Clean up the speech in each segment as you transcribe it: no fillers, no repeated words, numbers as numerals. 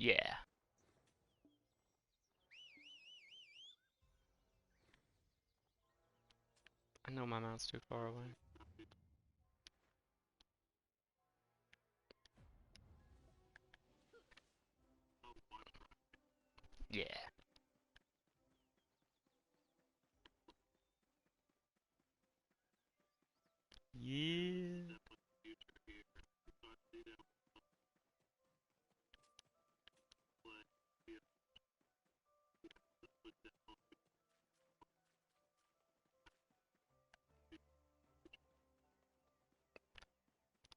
Yeah. I know my mount's too far away. Yeah. Yeah.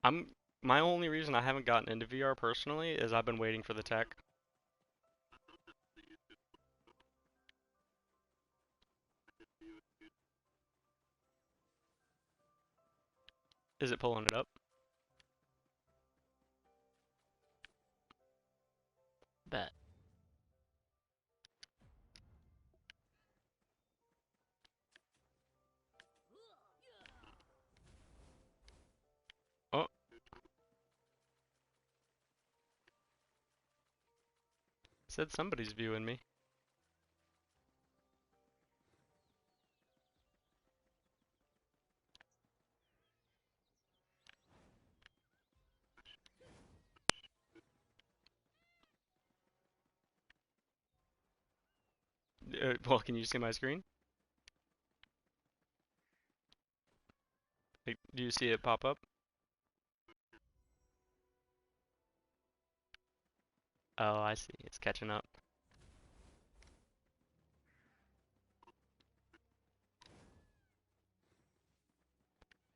I'm my only reason I haven't gotten into VR personally is I've been waiting for the tech. Is it pulling it up? Bet. Oh, it said somebody's viewing me. Well, can you see my screen? Like, do you see it pop up? Oh, I see. It's catching up.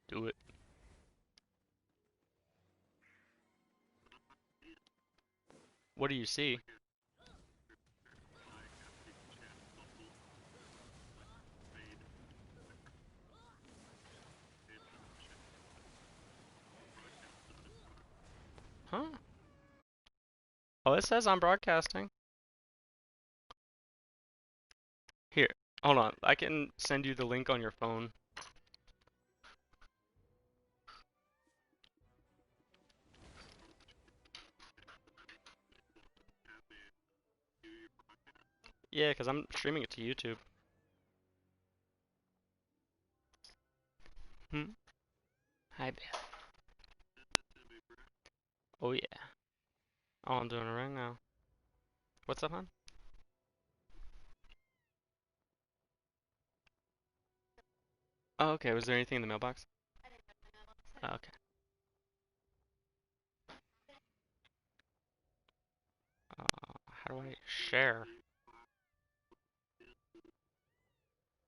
Do it. What do you see? Huh? Oh, it says I'm broadcasting. Here, hold on. I can send you the link on your phone. Yeah, because I'm streaming it to YouTube. Hmm? Hi, Beth. Oh, yeah. Oh, I'm doing it right now. What's up, hon? Oh, okay. Was there anything in the mailbox? Oh, okay. How do I share?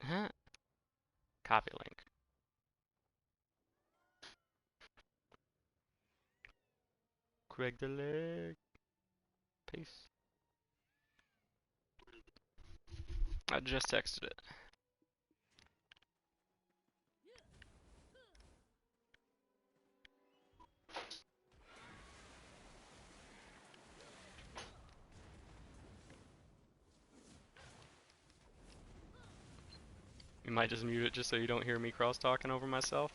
Huh? Copy link. Craig the leg. Peace. I just texted it. You might just mute it just so you don't hear me cross talking over myself.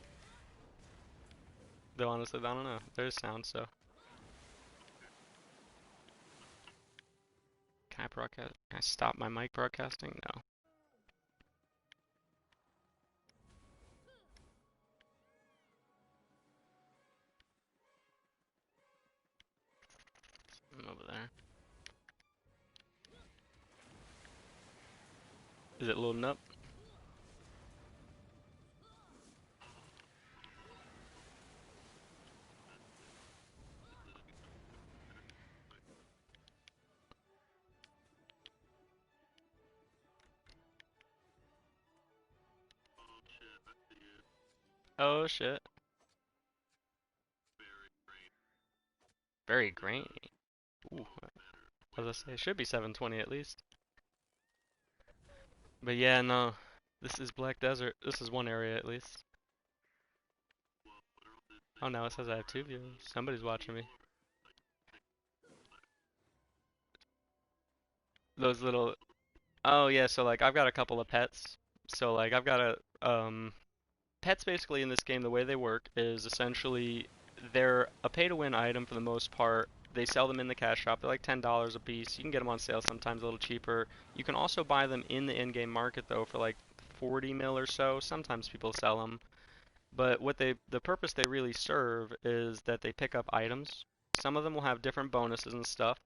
Though honestly, I don't know. There's sound, so. Can I broadcast? Can I stop my mic broadcasting? No. I'm over there. Is it loading up? Oh shit. Very grainy. Ooh. As I say, it should be 720 at least. But yeah, no. This is Black Desert. This is one area at least. Oh, now it says I have two views. Somebody's watching me. Those little. Oh yeah, so like I've got a couple of pets. So like I've got pets basically in this game, the way they work is essentially they're a pay to win item for the most part, They sell them in the cash shop. They're like $10 a piece. You can get them on sale sometimes a little cheaper. You can also buy them in the in-game market though for like 40 mil or so. Sometimes people sell them. But the purpose they really serve is that they pick up items. Some of them will have different bonuses and stuff.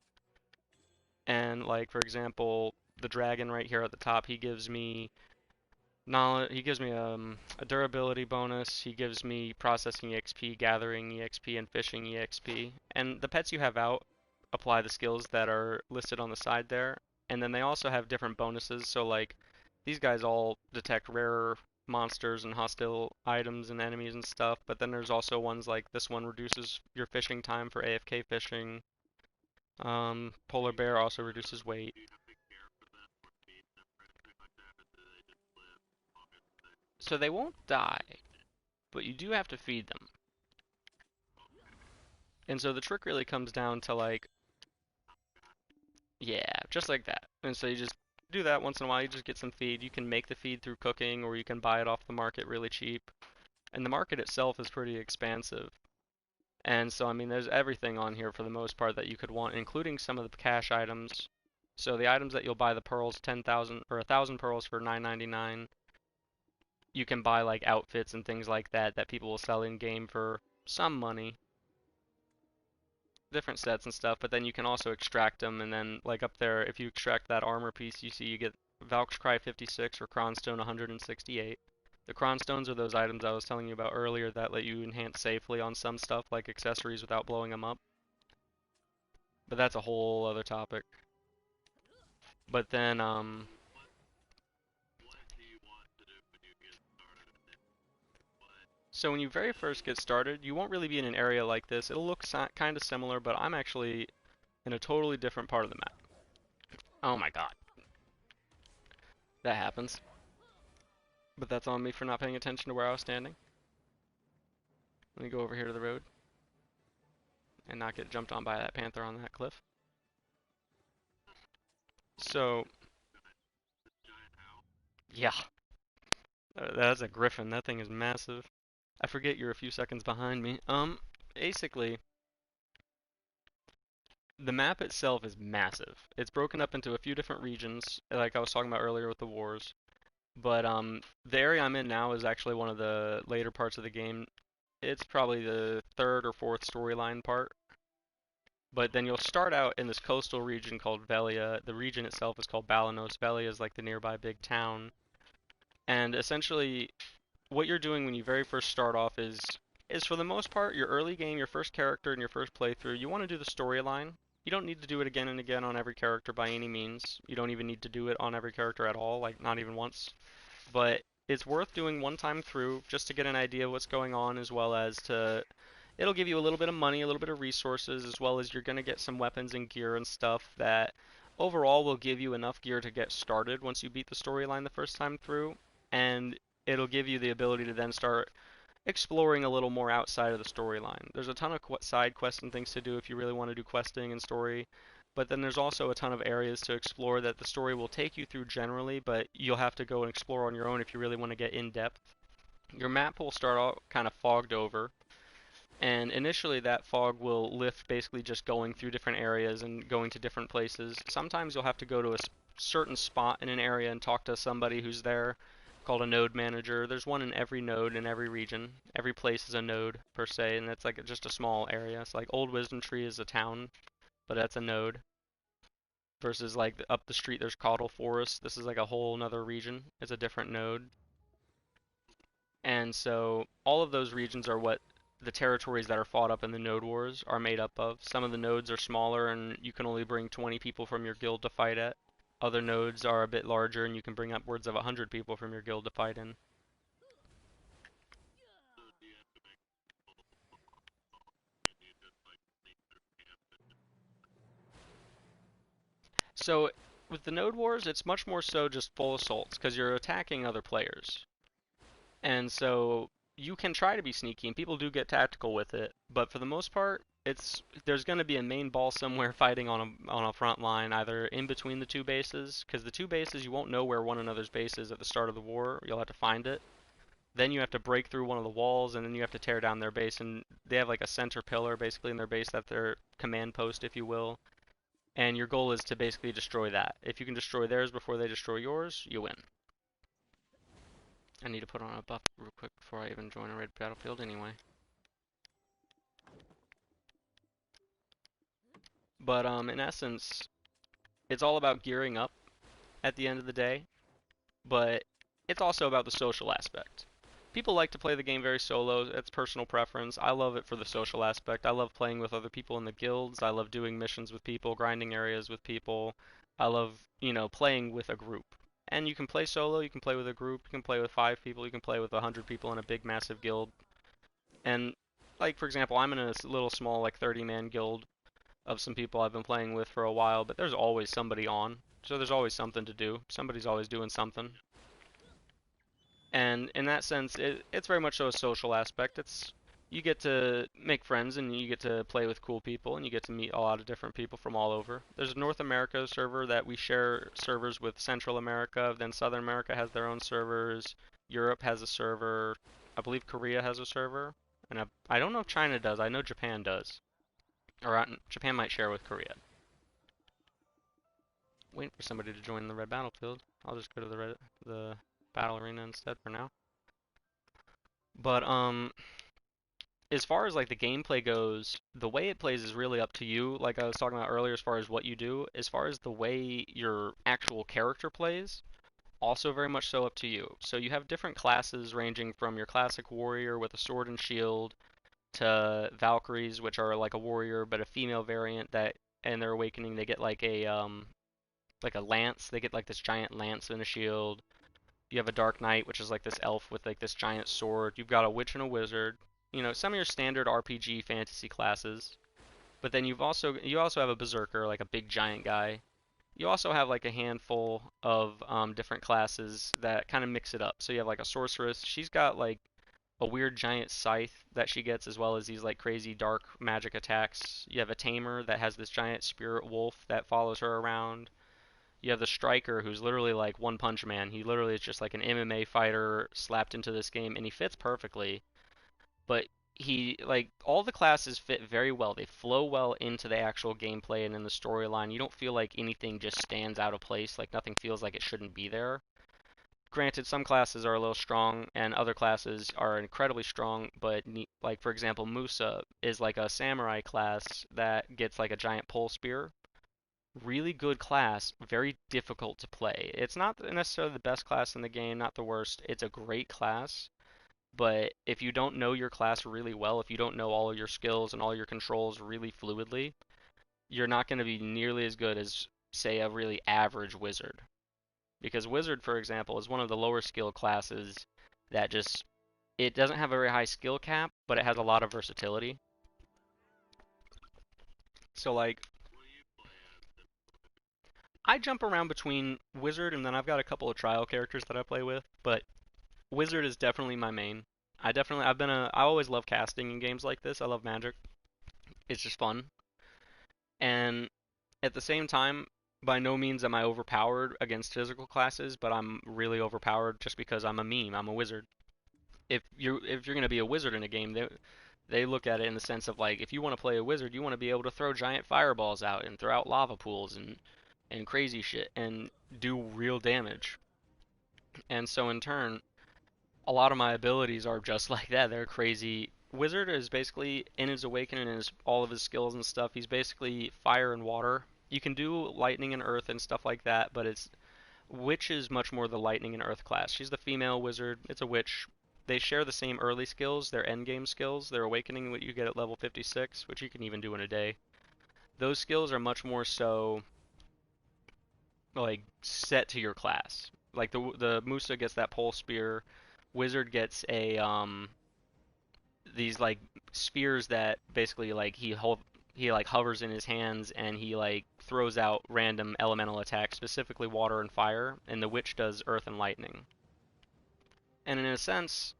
And like for example, the dragon right here at the top, he gives me knowledge, he gives me a durability bonus, he gives me processing EXP, gathering EXP, and fishing EXP. And the pets you have out apply the skills that are listed on the side there. And then they also have different bonuses, so like these guys all detect rare monsters and hostile items and enemies and stuff, but then there's also ones like this one reduces your fishing time for AFK fishing. Polar bear also reduces weight. So they won't die, but you do have to feed them. And so the trick really comes down to like, yeah, just like that. And so you just do that once in a while, you just get some feed. You can make the feed through cooking or you can buy it off the market really cheap. And the market itself is pretty expansive. And so, I mean, there's everything on here for the most part that you could want, including some of the cash items. So the items that you'll buy the pearls, 10,000 or 1,000 pearls for 9.99. You can buy like outfits and things like that that people will sell in game for some money, different sets and stuff. But then you can also extract them, and then like up there, if you extract that armor piece, you see you get Valk's Cry 56 or Cronstone 168. The Cronstones are those items I was telling you about earlier that let you enhance safely on some stuff like accessories without blowing them up. But that's a whole other topic. But then, so when you very first get started, you won't really be in an area like this. It'll look kind of similar, but I'm actually in a totally different part of the map. Oh my god. That happens. But that's on me for not paying attention to where I was standing. Let me go over here to the road and not get jumped on by that panther on that cliff. So, yeah. That's a griffin. That thing is massive. I forget you're a few seconds behind me. Basically, the map itself is massive. It's broken up into a few different regions, like I was talking about earlier with the wars. But the area I'm in now is actually one of the later parts of the game. It's probably the third or fourth storyline part. But then you'll start out in this coastal region called Velia. The region itself is called Balanos. Velia is like the nearby big town. And essentially, what you're doing when you very first start off is for the most part your early game, your first character in your first playthrough, you want to do the storyline. You don't need to do it again and again on every character by any means. You don't even need to do it on every character at all, like not even once. But it's worth doing one time through just to get an idea of what's going on, as well as to it'll give you a little bit of money, a little bit of resources, as well as you're going to get some weapons and gear and stuff that overall will give you enough gear to get started once you beat the storyline the first time through, and it'll give you the ability to then start exploring a little more outside of the storyline. There's a ton of side quests and things to do if you really want to do questing and story, but then there's also a ton of areas to explore that the story will take you through generally, but you'll have to go and explore on your own if you really want to get in depth. Your map will start out kind of fogged over, and initially that fog will lift basically just going through different areas and going to different places. Sometimes you'll have to go to a certain spot in an area and talk to somebody who's there called a node manager. There's one in every node in every region. Every place is a node per se, and it's like just a small area. It's like Old Wisdom Tree is a town, but that's a node. Versus like up the street there's Caudal Forest. This is like a whole another region. It's a different node. And so all of those regions are what the territories that are fought up in the node wars are made up of. Some of the nodes are smaller and you can only bring 20 people from your guild to fight at. Other nodes are a bit larger and you can bring upwards of 100 people from your guild to fight in. So with the node wars, it's much more so just full assaults because you're attacking other players. And so you can try to be sneaky, and people do get tactical with it. But for the most part, there's going to be a main ball somewhere fighting on a front line, either in between the two bases, because the two bases you won't know where one another's base is at the start of the war. You'll have to find it. Then you have to break through one of the walls, and then you have to tear down their base. And they have like a center pillar basically in their base, that their command post, if you will. And your goal is to basically destroy that. If you can destroy theirs before they destroy yours, you win. I need to put on a buff real quick before I even join a raid battlefield anyway. But in essence, it's all about gearing up at the end of the day, but it's also about the social aspect. People like to play the game very solo. It's personal preference. I love it for the social aspect. I love playing with other people in the guilds. I love doing missions with people, grinding areas with people. I love, playing with a group. And you can play solo, you can play with a group, you can play with 5 people, you can play with 100 people in a big massive guild. And like for example, I'm in a little small like 30-man guild of some people I've been playing with for a while, but there's always somebody on. So there's always something to do. Somebody's always doing something. And in that sense, it's very much so a social aspect. It's you get to make friends and you get to play with cool people and you get to meet a lot of different people from all over. There's a North America server that we share servers with Central America, then Southern America has their own servers, Europe has a server, I believe Korea has a server, and I don't know if China does, I know Japan does. Or Japan might share with Korea. Waiting for somebody to join the red battlefield. I'll just go to the battle arena instead for now. But as far as like the gameplay goes, the way it plays is really up to you. Like I was talking about earlier, as far as what you do, as far as the way your actual character plays, also very much so up to you. So you have different classes ranging from your classic warrior with a sword and shield to Valkyries, which are like a warrior but a female variant that in their awakening they get like a lance. They get like this giant lance and a shield. You have a Dark Knight, which is like this elf with like this giant sword. You've got a witch and a wizard. Some of your standard RPG fantasy classes. But then you also have a berserker, like a big giant guy. You also have like a handful of different classes that kind of mix it up. So you have like a sorceress. She's got like a weird giant scythe that she gets, as well as these like crazy dark magic attacks. You have a tamer that has this giant spirit wolf that follows her around. You have the striker who's literally like One Punch Man. He literally is just like an MMA fighter slapped into this game, and he fits perfectly. But like all the classes fit very well. They flow well into the actual gameplay and in the storyline. You don't feel like anything just stands out of place, like nothing feels like it shouldn't be there. Granted, some classes are a little strong and other classes are incredibly strong, but like for example, Musa is like a samurai class that gets like a giant pole spear. Really good class, very difficult to play. It's not necessarily the best class in the game, not the worst. It's a great class, but if you don't know your class really well, if you don't know all of your skills and all your controls really fluidly, you're not going to be nearly as good as, say, a really average wizard. Because wizard, for example, is one of the lower skill classes that just it doesn't have a very high skill cap, but it has a lot of versatility. So like I jump around between wizard and then I've got a couple of trial characters that I play with, but wizard is definitely my main. I always love casting in games like this. I love magic. It's just fun. And at the same time, by no means am I overpowered against physical classes, but I'm really overpowered just because I'm a meme. I'm a wizard. If you're gonna be a wizard in a game, they look at it in the sense of like if you want to play a wizard, you want to be able to throw giant fireballs out and throw out lava pools and crazy shit and do real damage. And so in turn, a lot of my abilities are just like that. They're crazy. Wizard is basically in his awakening and all of his skills and stuff. He's basically fire and water. You can do lightning and earth and stuff like that, but it's witch is much more the lightning and earth class. She's the female wizard. It's a witch. They share the same early skills, their end game skills. Their awakening, what you get at level 56, which you can even do in a day. Those skills are much more so like set to your class. Like the Musa gets that pole spear, wizard gets a these like spears that basically like he like hovers in his hands and he like throws out random elemental attacks, specifically water and fire, and the witch does earth and lightning. And in a sense,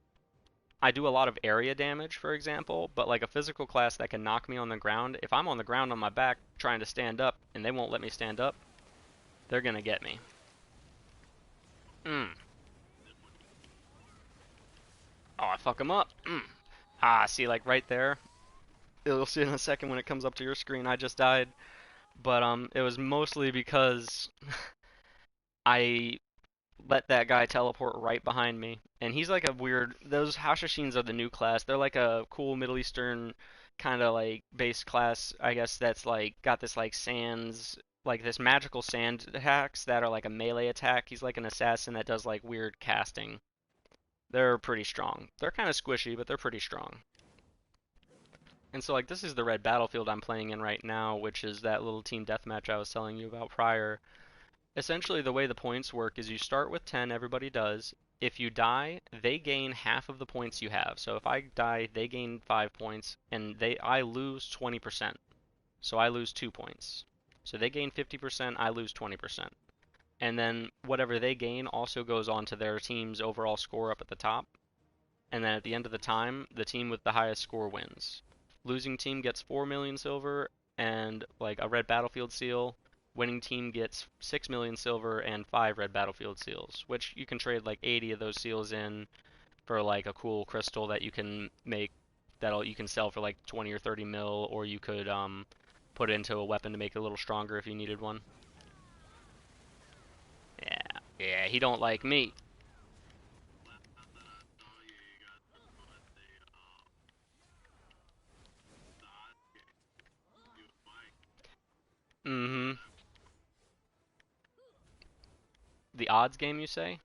I do a lot of area damage, for example, but like a physical class that can knock me on the ground, if I'm on the ground on my back trying to stand up and they won't let me stand up, they're gonna get me. Mm. Oh, I fuck him up. Ah, see, like right there. You'll see in a second when it comes up to your screen. I just died, but it was mostly because I let that guy teleport right behind me, and he's like a weird. Those Hashishins are the new class. They're like a cool Middle Eastern kind of like base class, I guess. That's like got this like sands, like this magical sand hacks that are like a melee attack. He's like an assassin that does like weird casting. They're pretty strong. They're kind of squishy, but they're pretty strong. And so like this is the red battlefield I'm playing in right now, which is that little team deathmatch I was telling you about prior. Essentially the way the points work is you start with 10, everybody does. If you die, they gain half of the points you have. So if I die, they gain 5 points and I lose 20%. So I lose 2 points. So they gain 50%, I lose 20%. And then whatever they gain also goes on to their team's overall score up at the top. And then at the end of the time, the team with the highest score wins. Losing team gets 4 million silver and like a red battlefield seal. Winning team gets 6 million silver and 5 red battlefield seals, which you can trade like 80 of those seals in for like a cool crystal that you can make that'll you can sell for like 20 or 30 mil, or you could put it into a weapon to make it a little stronger if you needed one. Yeah, yeah, he don't like me. Mm-hmm. The odds game, you say?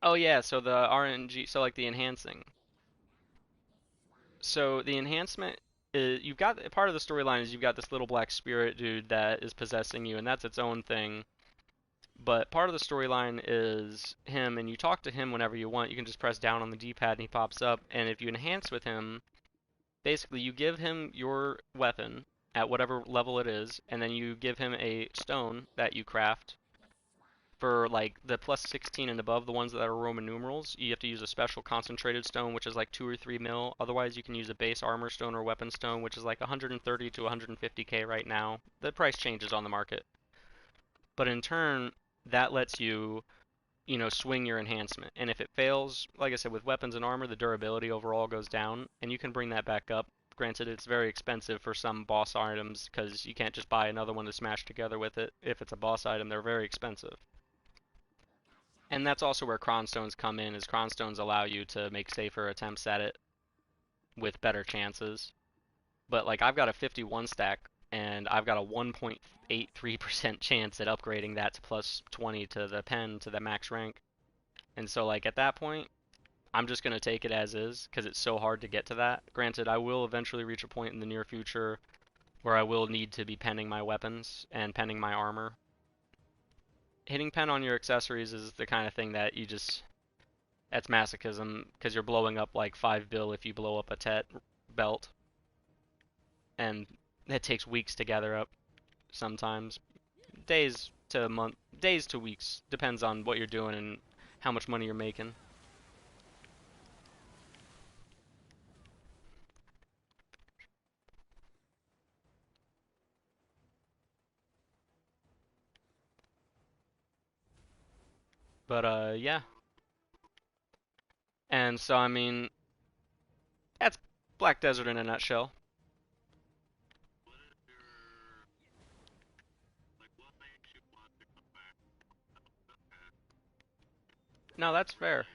Oh yeah, so the RNG, so like the enhancing. So the enhancement is you've got part of the storyline is you've got this little black spirit dude that is possessing you, and that's its own thing. But part of the storyline is him, and you talk to him whenever you want. You can just press down on the D-pad and he pops up. And if you enhance with him, basically you give him your weapon at whatever level it is, and then you give him a stone that you craft for like the plus 16 and above, the ones that are Roman numerals, you have to use a special concentrated stone, which is like 2 or 3 mil. Otherwise, you can use a base armor stone or weapon stone, which is like 130 to 150k right now. The price changes on the market. But in turn, that lets you, swing your enhancement. And if it fails, like I said, with weapons and armor, the durability overall goes down, and you can bring that back up. Granted, it's very expensive for some boss items because you can't just buy another one to smash together with it. If it's a boss item, they're very expensive. And that's also where cronstones come in, is cronstones allow you to make safer attempts at it with better chances. But like I've got a 51 stack and I've got a 1.83% chance at upgrading that to plus 20 to the pen to the max rank. And so like at that point, I'm just going to take it as is because it's so hard to get to that. Granted, I will eventually reach a point in the near future where I will need to be penning my weapons and penning my armor. Hitting pen on your accessories is the kind of thing that you just that's masochism because you're blowing up like 5 bill if you blow up a Tet belt, and it takes weeks to gather up. Sometimes days to weeks depends on what you're doing and how much money you're making. But yeah, and so I mean that's Black Desert in a nutshell. No, that's fair.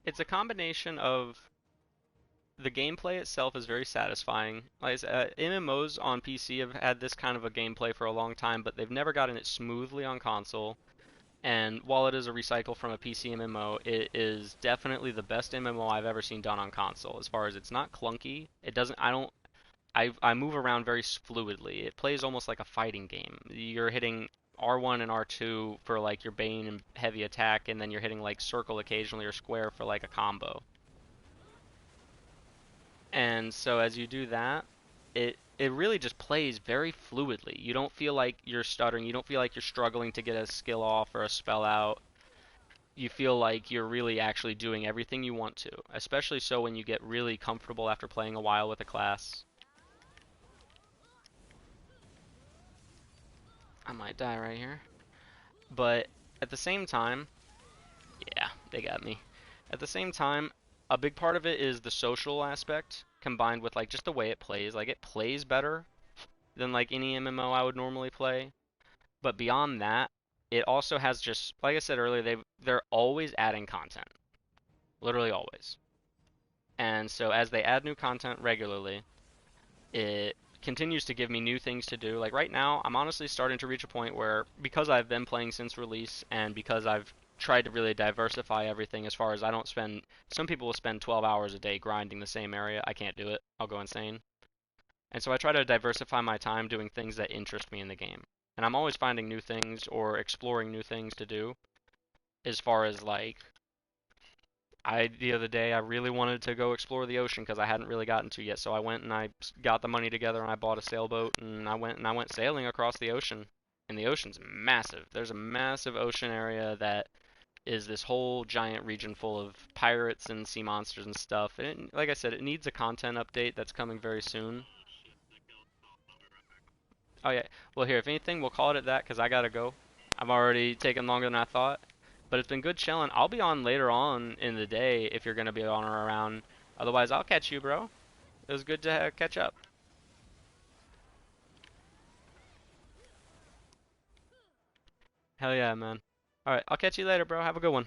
It's a combination of the gameplay itself is very satisfying. Like MMOs on PC have had this kind of a gameplay for a long time, but they've never gotten it smoothly on console. And while it is a recycle from a PC MMO, it is definitely the best MMO I've ever seen done on console. As far as it's not clunky, it doesn't. I move around very fluidly. It plays almost like a fighting game. You're hitting R1 and R2 for like your Bane and heavy attack, and then you're hitting like circle occasionally or square for like a combo. And so as you do that, it really just plays very fluidly. You don't feel like you're stuttering. You don't feel like you're struggling to get a skill off or a spell out. You feel like you're really actually doing everything you want to, especially so when you get really comfortable after playing a while with a class. I might die right here. But at the same time, yeah, they got me. At the same time, a big part of it is the social aspect combined with like just the way it plays. Like it plays better than like any MMO I would normally play. But beyond that, it also has just like I said earlier, they're always adding content. Literally always. And so as they add new content regularly, it continues to give me new things to do. Like right now, I'm honestly starting to reach a point where because I've been playing since release and because I've tried to really diversify everything as far as I don't spend some people will spend 12 hours a day grinding the same area. I can't do it. I'll go insane. And so I try to diversify my time doing things that interest me in the game. And I'm always finding new things or exploring new things to do as far as like the other day I really wanted to go explore the ocean because I hadn't really gotten to yet. So I went and I got the money together and I bought a sailboat and I went sailing across the ocean. And the ocean's massive. There's a massive ocean area that is this whole giant region full of pirates and sea monsters and stuff. And like I said, it needs a content update that's coming very soon. Oh yeah. Well, here, if anything, we'll call it at that because I gotta go. I'm already taking longer than I thought. But it's been good chilling. I'll be on later on in the day if you're gonna be on or around. Otherwise, I'll catch you, bro. It was good to catch up. Hell yeah, man. All right, I'll catch you later, bro. Have a good one.